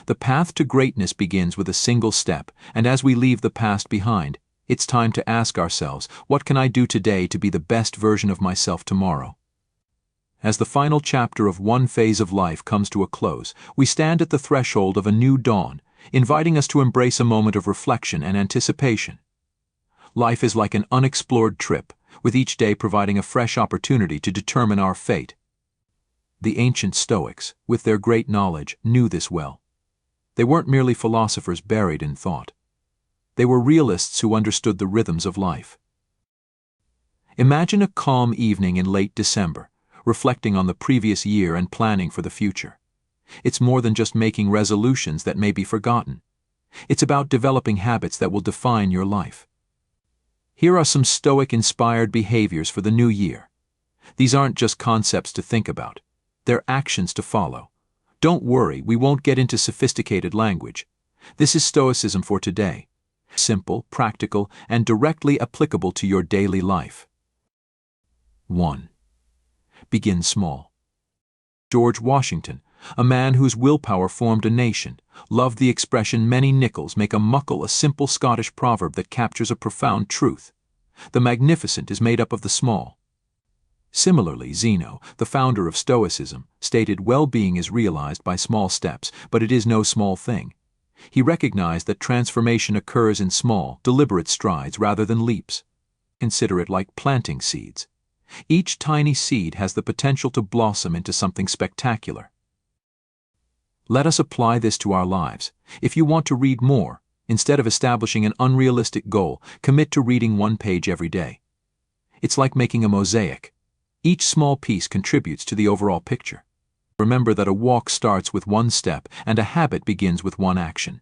The path to greatness begins with a single step, and as we leave the past behind, it's time to ask ourselves, what can I do today to be the best version of myself tomorrow? As the final chapter of one phase of life comes to a close, we stand at the threshold of a new dawn, inviting us to embrace a moment of reflection and anticipation. Life is like an unexplored trip, with each day providing a fresh opportunity to determine our fate. The ancient Stoics, with their great knowledge, knew this well. They weren't merely philosophers buried in thought. They were realists who understood the rhythms of life. Imagine a calm evening in late December, reflecting on the previous year and planning for the future. It's more than just making resolutions that may be forgotten. It's about developing habits that will define your life. Here are some Stoic-inspired behaviors for the new year. These aren't just concepts to think about. They're actions to follow. Don't worry, we won't get into sophisticated language. This is Stoicism for today. Simple, practical, and directly applicable to your daily life. 1. Begin small. George Washington, a man whose willpower formed a nation, loved the expression "many nickels make a muckle," a simple Scottish proverb that captures a profound truth. The magnificent is made up of the small. Similarly, Zeno, the founder of Stoicism, stated well-being is realized by small steps, but it is no small thing. He recognized that transformation occurs in small, deliberate strides rather than leaps. Consider it like planting seeds. Each tiny seed has the potential to blossom into something spectacular. Let us apply this to our lives. If you want to read more, instead of establishing an unrealistic goal, commit to reading one page every day. It's like making a mosaic. Each small piece contributes to the overall picture. Remember that a walk starts with one step and a habit begins with one action.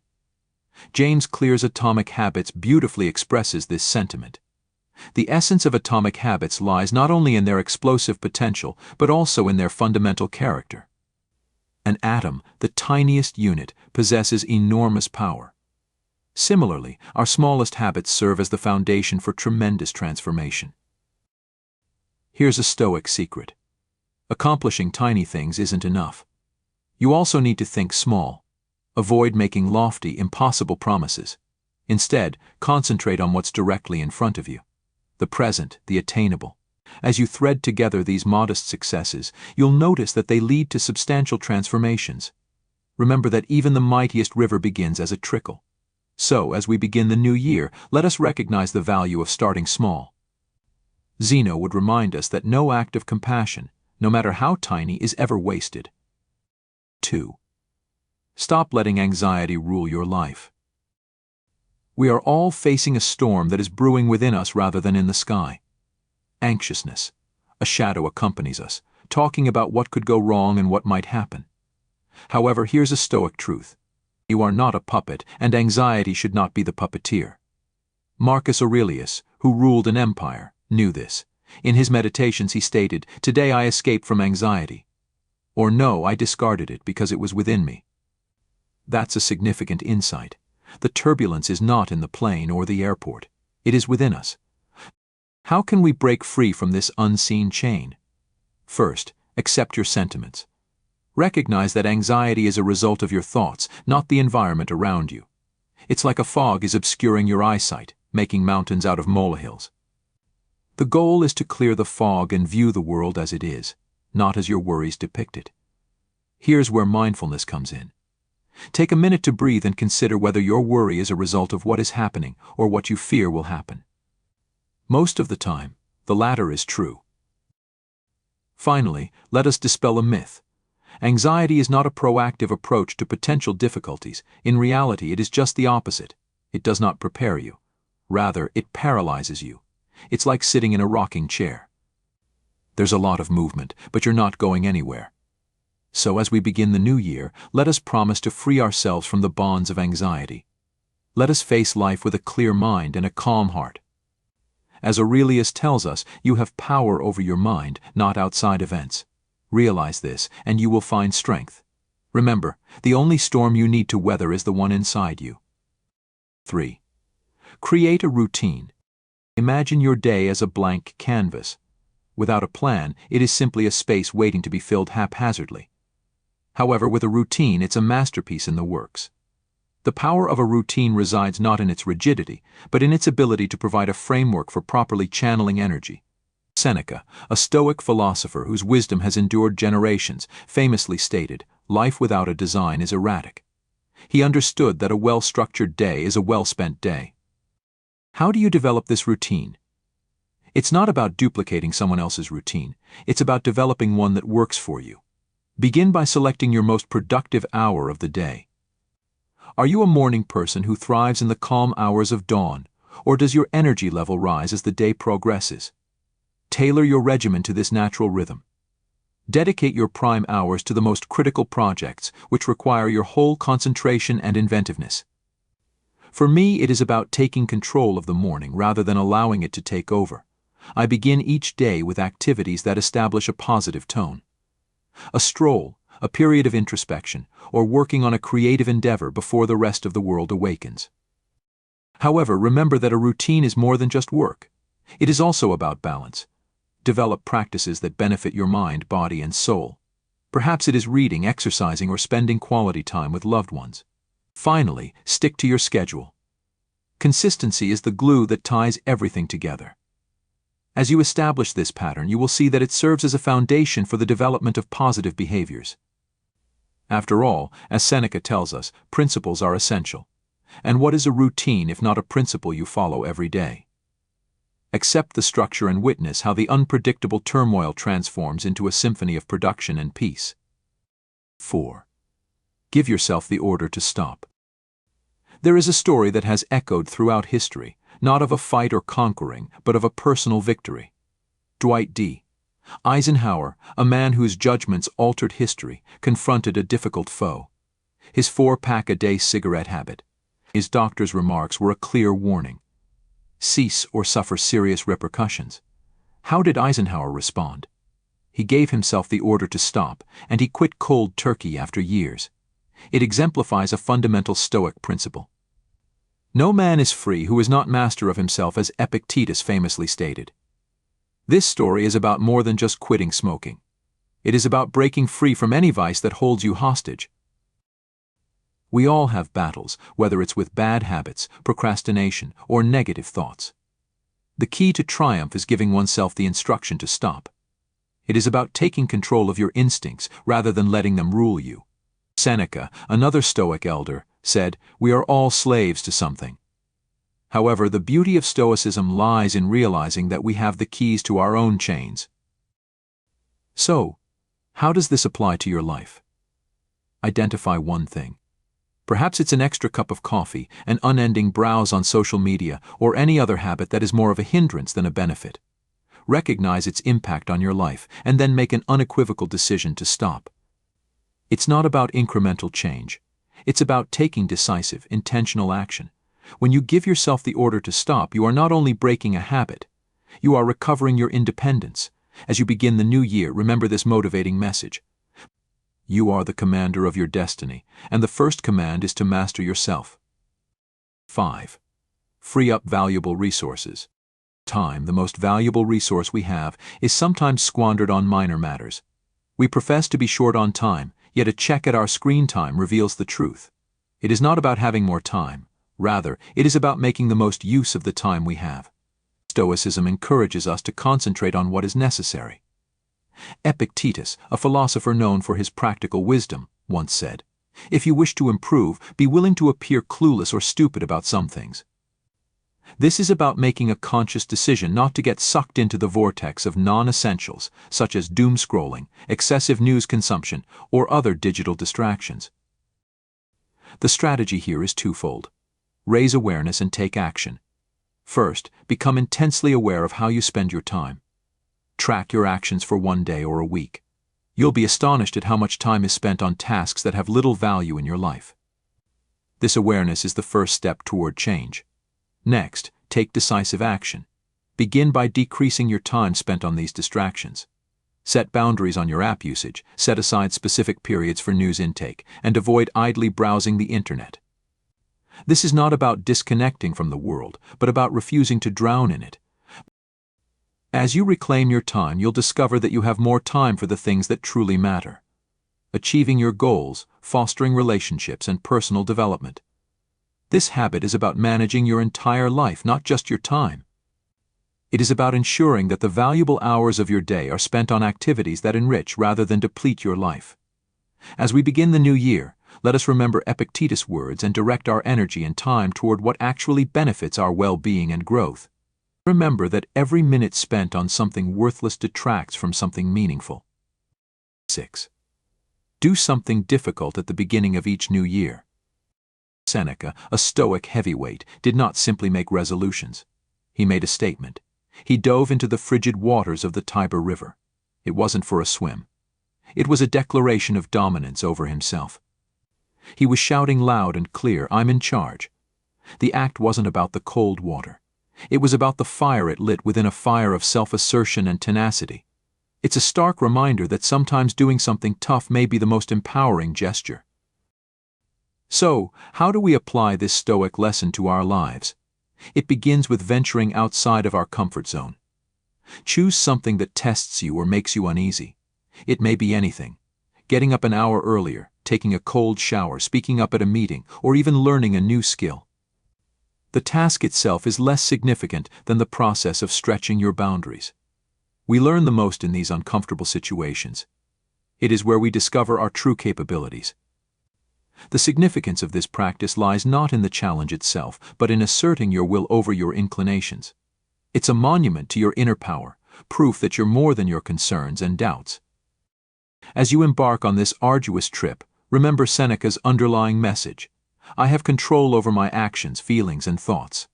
James Clear's Atomic Habits beautifully expresses this sentiment. The essence of atomic habits lies not only in their explosive potential, but also in their fundamental character. An atom, the tiniest unit, possesses enormous power. Similarly, our smallest habits serve as the foundation for tremendous transformation. Here's a Stoic secret. Accomplishing tiny things isn't enough. You also need to think small. Avoid making lofty, impossible promises. Instead, concentrate on what's directly in front of you. The present, the attainable. As you thread together these modest successes, you'll notice that they lead to substantial transformations. Remember that even the mightiest river begins as a trickle. So, as we begin the new year, let us recognize the value of starting small. Zeno would remind us that no act of compassion, no matter how tiny, is ever wasted. 2. Stop letting anxiety rule your life. We are all facing a storm that is brewing within us rather than in the sky. Anxiousness. A shadow accompanies us, talking about what could go wrong and what might happen. However, here's a Stoic truth. You are not a puppet, and anxiety should not be the puppeteer. Marcus Aurelius, who ruled an empire, knew this. In his meditations he stated, "Today I escaped from anxiety." Or no, I discarded it because it was within me. That's a significant insight. The turbulence is not in the plane or the airport. It is within us. How can we break free from this unseen chain? First, accept your sentiments. Recognize that anxiety is a result of your thoughts, not the environment around you. It's like a fog is obscuring your eyesight, making mountains out of molehills. The goal is to clear the fog and view the world as it is, not as your worries depict it. Here's where mindfulness comes in. Take a minute to breathe and consider whether your worry is a result of what is happening or what you fear will happen. Most of the time, the latter is true. Finally, let us dispel a myth. Anxiety is not a proactive approach to potential difficulties. In reality, it is just the opposite. It does not prepare you. Rather, it paralyzes you. It's like sitting in a rocking chair. There's a lot of movement, but you're not going anywhere. So as we begin the new year, let us promise to free ourselves from the bonds of anxiety. Let us face life with a clear mind and a calm heart. As Aurelius tells us, you have power over your mind, not outside events. Realize this, and you will find strength. Remember, the only storm you need to weather is the one inside you. 3. Create a routine. Imagine your day as a blank canvas. Without a plan, it is simply a space waiting to be filled haphazardly. However, with a routine, it's a masterpiece in the works. The power of a routine resides not in its rigidity, but in its ability to provide a framework for properly channeling energy. Seneca, a Stoic philosopher whose wisdom has endured generations, famously stated, "Life without a design is erratic." He understood that a well-structured day is a well-spent day. How do you develop this routine? It's not about duplicating someone else's routine. It's about developing one that works for you. Begin by selecting your most productive hour of the day. Are you a morning person who thrives in the calm hours of dawn, or does your energy level rise as the day progresses? Tailor your regimen to this natural rhythm. Dedicate your prime hours to the most critical projects, which require your whole concentration and inventiveness. For me, it is about taking control of the morning rather than allowing it to take over. I begin each day with activities that establish a positive tone. A stroll, a period of introspection, or working on a creative endeavor before the rest of the world awakens. However, remember that a routine is more than just work. It is also about balance. Develop practices that benefit your mind, body, and soul. Perhaps it is reading, exercising, or spending quality time with loved ones. Finally, stick to your schedule. Consistency is the glue that ties everything together. As you establish this pattern, you will see that it serves as a foundation for the development of positive behaviors. After all, as Seneca tells us, principles are essential. And what is a routine if not a principle you follow every day? Accept the structure and witness how the unpredictable turmoil transforms into a symphony of production and peace. 4. Give yourself the order to stop. There is a story that has echoed throughout history, not of a fight or conquering, but of a personal victory. Dwight D. Eisenhower, a man whose judgments altered history, confronted a difficult foe. His 4-pack-a-day cigarette habit. His doctor's remarks were a clear warning. Cease or suffer serious repercussions. How did Eisenhower respond? He gave himself the order to stop, and he quit cold turkey after years. It exemplifies a fundamental Stoic principle. No man is free who is not master of himself, as Epictetus famously stated. This story is about more than just quitting smoking. It is about breaking free from any vice that holds you hostage. We all have battles, whether it's with bad habits, procrastination, or negative thoughts. The key to triumph is giving oneself the instruction to stop. It is about taking control of your instincts rather than letting them rule you. Seneca, another Stoic elder, said, "We are all slaves to something." However, the beauty of Stoicism lies in realizing that we have the keys to our own chains. So, how does this apply to your life? Identify one thing. Perhaps it's an extra cup of coffee, an unending browse on social media, or any other habit that is more of a hindrance than a benefit. Recognize its impact on your life, and then make an unequivocal decision to stop. It's not about incremental change. It's about taking decisive, intentional action. When you give yourself the order to stop, you are not only breaking a habit, you are recovering your independence. As you begin the new year, remember this motivating message. You are the commander of your destiny, and the first command is to master yourself. 5. Free up valuable resources. Time, the most valuable resource we have, is sometimes squandered on minor matters. We profess to be short on time, yet a check at our screen time reveals the truth. It is not about having more time. Rather, it is about making the most use of the time we have. Stoicism encourages us to concentrate on what is necessary. Epictetus, a philosopher known for his practical wisdom, once said, "If you wish to improve, be willing to appear clueless or stupid about some things." This is about making a conscious decision not to get sucked into the vortex of non-essentials, such as doom scrolling, excessive news consumption, or other digital distractions. The strategy here is twofold. Raise awareness and take action. First, become intensely aware of how you spend your time. Track your actions for one day or a week. You'll be astonished at how much time is spent on tasks that have little value in your life. This awareness is the first step toward change. Next, take decisive action. Begin by decreasing your time spent on these distractions. Set boundaries on your app usage, set aside specific periods for news intake, and avoid idly browsing the internet. This is not about disconnecting from the world, but about refusing to drown in it. As you reclaim your time, you'll discover that you have more time for the things that truly matter. achieving your goals, fostering relationships, and personal development. This habit is about managing your entire life, not just your time. It is about ensuring that the valuable hours of your day are spent on activities that enrich rather than deplete your life. As we begin the new year, let us remember Epictetus' words and direct our energy and time toward what actually benefits our well-being and growth. Remember that every minute spent on something worthless detracts from something meaningful. 6. Do something difficult at the beginning of each new year. Seneca, a Stoic heavyweight, did not simply make resolutions. He made a statement. He dove into the frigid waters of the Tiber River. It wasn't for a swim. It was a declaration of dominance over himself. He was shouting loud and clear, "I'm in charge." The act wasn't about the cold water. It was about the fire it lit within, a fire of self-assertion and tenacity. It's a stark reminder that sometimes doing something tough may be the most empowering gesture. So, how do we apply this Stoic lesson to our lives? It begins with venturing outside of our comfort zone. Choose something that tests you or makes you uneasy. It may be anything. Getting up an hour earlier, taking a cold shower, speaking up at a meeting, or even learning a new skill. The task itself is less significant than the process of stretching your boundaries. We learn the most in these uncomfortable situations. It is where we discover our true capabilities. The significance of this practice lies not in the challenge itself, but in asserting your will over your inclinations. It's a monument to your inner power, proof that you're more than your concerns and doubts. As you embark on this arduous trip, remember Seneca's underlying message: I have control over my actions, feelings, and thoughts.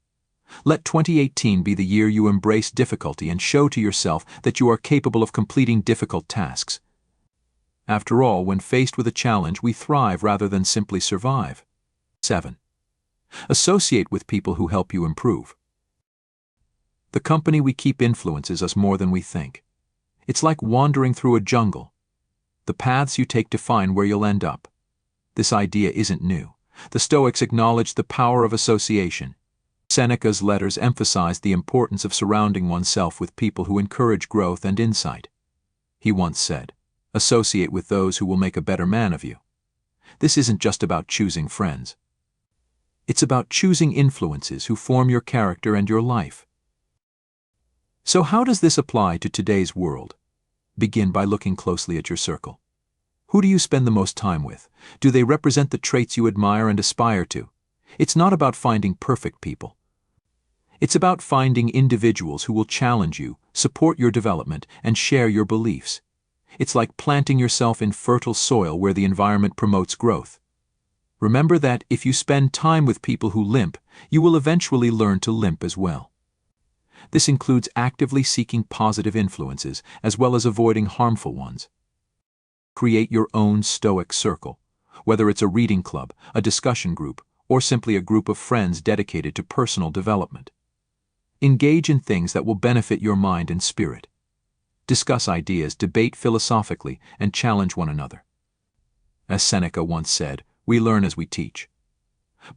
Let 2018 be the year you embrace difficulty and show to yourself that you are capable of completing difficult tasks. After all, when faced with a challenge, we thrive rather than simply survive. 7. Associate with people who help you improve. The company we keep influences us more than we think. It's like wandering through a jungle. The paths you take define where you'll end up. This idea isn't new. The Stoics acknowledged the power of association. Seneca's letters emphasized the importance of surrounding oneself with people who encourage growth and insight. He once said, "Associate with those who will make a better man of you." This isn't just about choosing friends. It's about choosing influences who form your character and your life. So how does this apply to today's world? Begin by looking closely at your circle. Who do you spend the most time with? Do they represent the traits you admire and aspire to? It's not about finding perfect people. It's about finding individuals who will challenge you, support your development, and share your beliefs. It's like planting yourself in fertile soil where the environment promotes growth. Remember that if you spend time with people who limp, you will eventually learn to limp as well. This includes actively seeking positive influences as well as avoiding harmful ones. Create your own Stoic circle, whether it's a reading club, a discussion group, or simply a group of friends dedicated to personal development. Engage in things that will benefit your mind and spirit. Discuss ideas, debate philosophically, and challenge one another. As Seneca once said, we learn as we teach.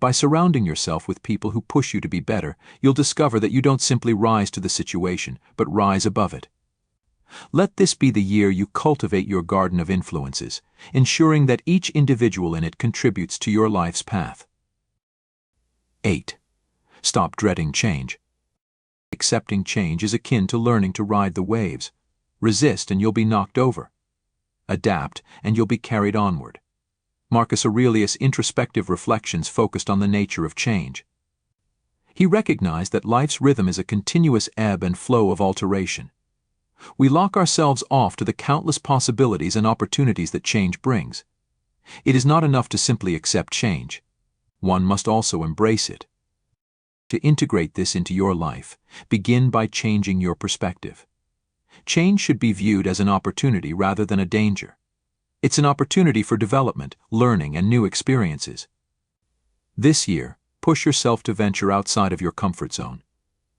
By surrounding yourself with people who push you to be better, you'll discover that you don't simply rise to the situation, but rise above it. Let this be the year you cultivate your garden of influences, ensuring that each individual in it contributes to your life's path. 8. Stop dreading change. Accepting change is akin to learning to ride the waves. Resist and you'll be knocked over. Adapt and you'll be carried onward. Marcus Aurelius' introspective reflections focused on the nature of change. He recognized that life's rhythm is a continuous ebb and flow of alteration. We lock ourselves off to the countless possibilities and opportunities that change brings. It is not enough to simply accept change. One must also embrace it. To integrate this into your life, begin by changing your perspective. Change should be viewed as an opportunity rather than a danger. It's an opportunity for development, learning, and new experiences. This year, push yourself to venture outside of your comfort zone.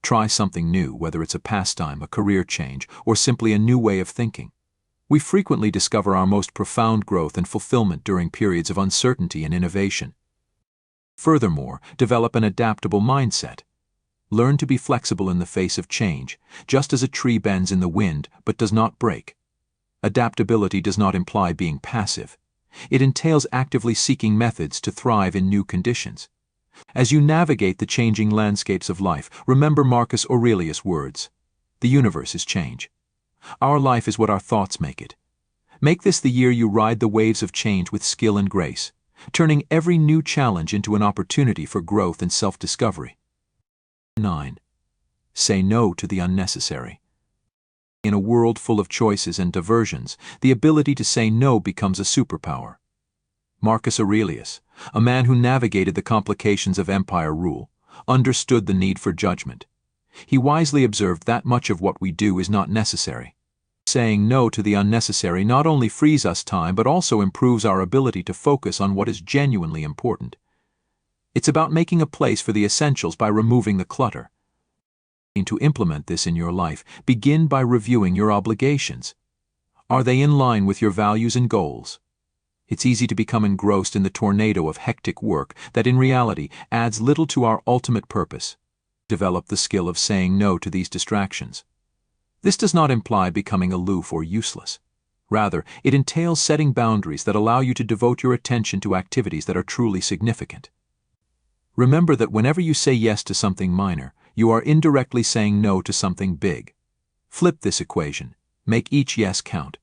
Try something new, whether it's a pastime, a career change, or simply a new way of thinking. We frequently discover our most profound growth and fulfillment during periods of uncertainty and innovation. Furthermore, develop an adaptable mindset. Learn to be flexible in the face of change, just as a tree bends in the wind but does not break. Adaptability does not imply being passive. It entails actively seeking methods to thrive in new conditions. As you navigate the changing landscapes of life, remember Marcus Aurelius' words: "The universe is change. Our life is what our thoughts make it." Make this the year you ride the waves of change with skill and grace, turning every new challenge into an opportunity for growth and self-discovery. 9. Say no to the unnecessary. In a world full of choices and diversions, the ability to say no becomes a superpower. Marcus Aurelius, a man who navigated the complications of empire rule, understood the need for judgment. He wisely observed that much of what we do is not necessary. Saying no to the unnecessary not only frees us time but also improves our ability to focus on what is genuinely important. It's about making a place for the essentials by removing the clutter. To implement this in your life, begin by reviewing your obligations. Are they in line with your values and goals? It's easy to become engrossed in the tornado of hectic work that in reality adds little to our ultimate purpose. Develop the skill of saying no to these distractions. This does not imply becoming aloof or useless. Rather, it entails setting boundaries that allow you to devote your attention to activities that are truly significant. Remember that whenever you say yes to something minor, you are indirectly saying no to something big. Flip this equation. Make each yes count.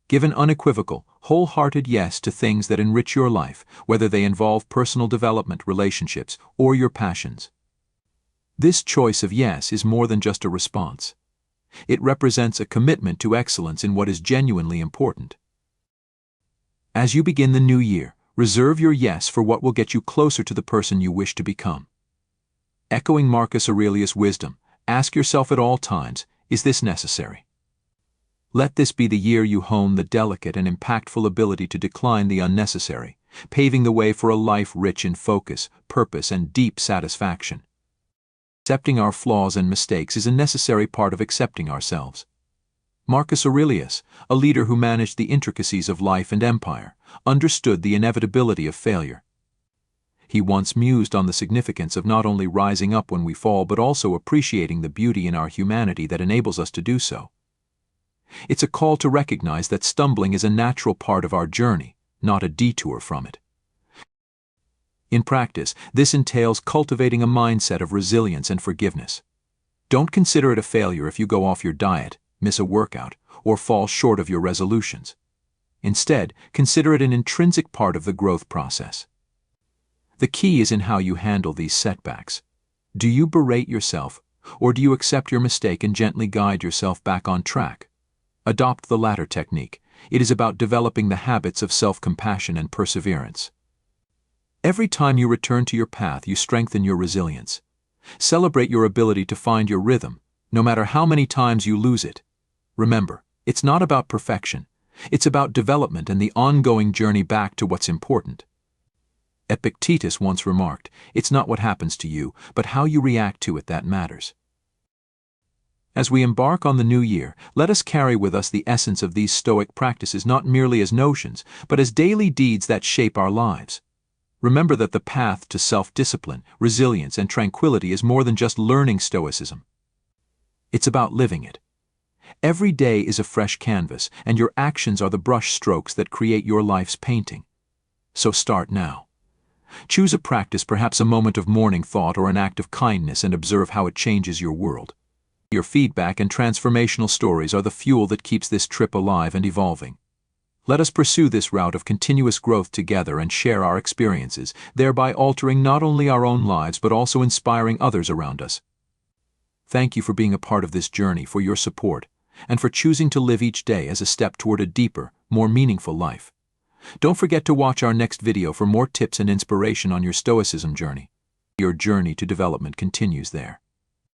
Give an unequivocal, wholehearted yes to things that enrich your life, whether they involve personal development, relationships, or your passions. This choice of yes is more than just a response. It represents a commitment to excellence in what is genuinely important. As you begin the new year, reserve your yes for what will get you closer to the person you wish to become. Echoing Marcus Aurelius' wisdom, ask yourself at all times, is this necessary? Let this be the year you hone the delicate and impactful ability to decline the unnecessary, paving the way for a life rich in focus, purpose, and deep satisfaction. Accepting our flaws and mistakes is a necessary part of accepting ourselves. Marcus Aurelius, a leader who managed the intricacies of life and empire, understood the inevitability of failure. He once mused on the significance of not only rising up when we fall but also appreciating the beauty in our humanity that enables us to do so. It's a call to recognize that stumbling is a natural part of our journey, not a detour from it. In practice, this entails cultivating a mindset of resilience and forgiveness. Don't consider it a failure if you go off your diet, miss a workout, or fall short of your resolutions. Instead, consider it an intrinsic part of the growth process. The key is in how you handle these setbacks. Do you berate yourself, or do you accept your mistake and gently guide yourself back on track? Adopt the latter technique. It is about developing the habits of self-compassion and perseverance. Every time you return to your path, you strengthen your resilience. Celebrate your ability to find your rhythm, no matter how many times you lose it. Remember, it's not about perfection. It's about development and the ongoing journey back to what's important. Epictetus once remarked, "It's not what happens to you, but how you react to it that matters." As we embark on the new year, let us carry with us the essence of these Stoic practices not merely as notions, but as daily deeds that shape our lives. Remember that the path to self-discipline, resilience, and tranquility is more than just learning Stoicism. It's about living it. Every day is a fresh canvas, and your actions are the brush strokes that create your life's painting. So start now. Choose a practice, perhaps a moment of morning thought or an act of kindness, and observe how it changes your world. Your feedback and transformational stories are the fuel that keeps this trip alive and evolving. Let us pursue this route of continuous growth together and share our experiences, thereby altering not only our own lives but also inspiring others around us. Thank you for being a part of this journey, for your support, and for choosing to live each day as a step toward a deeper, more meaningful life. Don't forget to watch our next video for more tips and inspiration on your Stoicism journey. Your journey to development continues there.